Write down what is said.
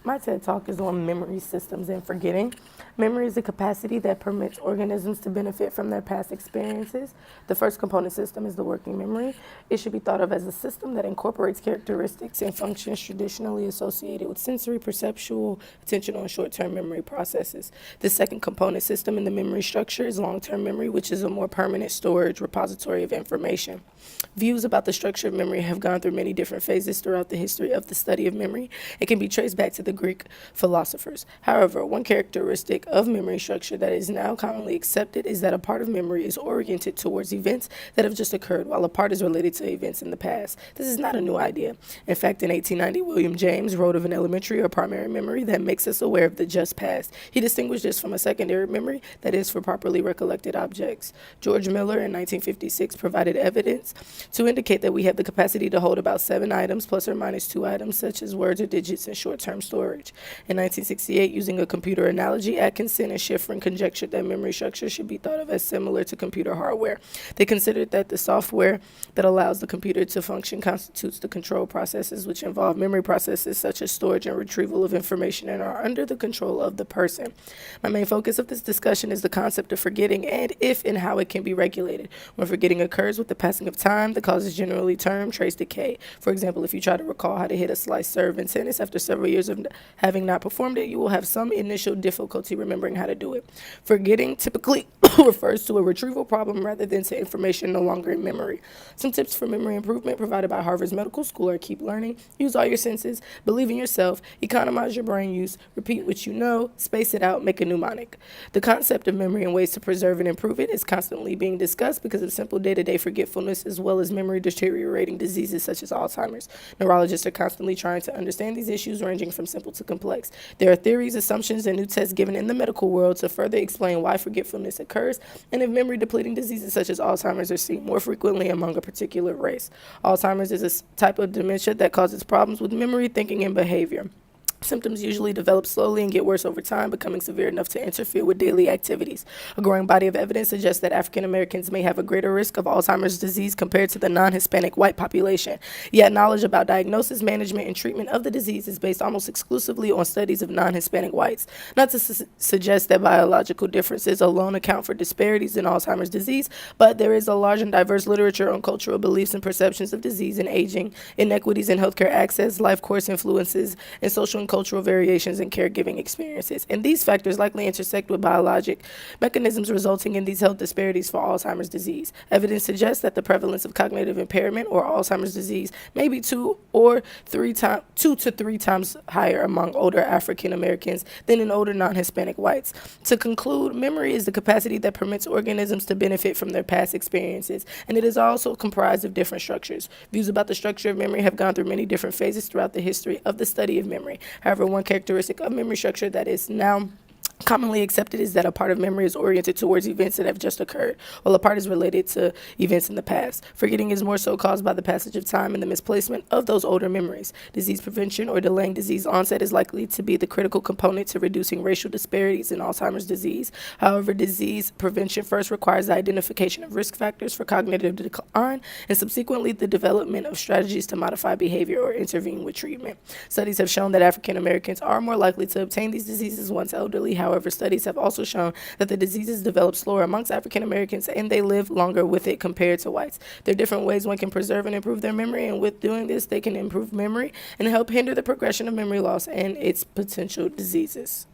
My TED Talk is on memory systems and forgetting. Memory is a capacity that permits organisms to benefit from their past experiences. The first component system is the working memory. It should be thought of as a system that incorporates characteristics and functions traditionally associated with sensory, perceptual, attentional, and short-term memory processes. The second component system in the memory structure is long-term memory, which is a more permanent storage repository of information. Views about the structure of memory have gone through many different phases throughout the history of the study of memory. It can be traced back to the Greek philosophers. However, one characteristic of memory structure that is now commonly accepted is that a part of memory is oriented towards events that have just occurred, while a part is related to events in the past. This is not a new idea. In fact, in 1890, William James wrote of an elementary or primary memory that makes us aware of the just past. He distinguished this from a secondary memory that is for properly recollected objects. George Miller in 1956 provided evidence to indicate that we have the capacity to hold about 7 items plus or minus 2 items such as words or digits in short-term storage. In 1968, using a computer analogy, Atkinson and Schifrin conjectured that memory structure should be thought of as similar to computer hardware. They considered that the software that allows the computer to function constitutes the control processes, which involve memory processes such as storage and retrieval of information and are under the control of the person. My main focus of this discussion is the concept of forgetting and if and how it can be regulated. When forgetting occurs with the passing of time, the cause is generally termed trace decay. For example, if you try to recall how to hit a slice serve in tennis after several years of having not performed it, you will have some initial difficulty remembering how to do it. Forgetting typically refers to a retrieval problem rather than to information no longer in memory. Some tips for memory improvement provided by Harvard's Medical School are: keep learning, use all your senses, believe in yourself, economize your brain use, repeat what you know, space it out, make a mnemonic. The concept of memory and ways to preserve and improve it is constantly being discussed because of simple day-to-day forgetfulness as well as memory deteriorating diseases such as Alzheimer's. Neurologists are constantly trying to understand these issues ranging from simple to complex. There are theories, assumptions, and new tests given in the medical world to further explain why forgetfulness occurs and if memory depleting diseases such as Alzheimer's are seen more frequently among a particular race. Alzheimer's is a type of dementia that causes problems with memory, thinking, and behavior. Symptoms usually develop slowly and get worse over time, becoming severe enough to interfere with daily activities. A growing body of evidence suggests that African Americans may have a greater risk of Alzheimer's disease compared to the non-Hispanic white population. Yet knowledge about diagnosis, management, and treatment of the disease is based almost exclusively on studies of non-Hispanic whites. Not to suggest that biological differences alone account for disparities in Alzheimer's disease, but there is a large and diverse literature on cultural beliefs and perceptions of disease and aging, inequities in healthcare access, life course influences, and social and cultural variations in caregiving experiences. And these factors likely intersect with biologic mechanisms resulting in these health disparities for Alzheimer's disease. Evidence suggests that the prevalence of cognitive impairment or Alzheimer's disease may be 2 to 3 times higher among older African Americans than in older non-Hispanic whites. To conclude, memory is the capacity that permits organisms to benefit from their past experiences, and it is also comprised of different structures. Views about the structure of memory have gone through many different phases throughout the history of the study of memory. However, one characteristic of memory structure that is now commonly accepted is that a part of memory is oriented towards events that have just occurred, while a part is related to events in the past. Forgetting is more so caused by the passage of time and the misplacement of those older memories. Disease prevention or delaying disease onset is likely to be the critical component to reducing racial disparities in Alzheimer's disease. However, disease prevention first requires the identification of risk factors for cognitive decline and subsequently the development of strategies to modify behavior or intervene with treatment. Studies have shown that African Americans are more likely to obtain these diseases once elderly. However, studies have also shown that the diseases develop slower amongst African Americans and they live longer with it compared to whites. There are different ways one can preserve and improve their memory, and with doing this, they can improve memory and help hinder the progression of memory loss and its potential diseases.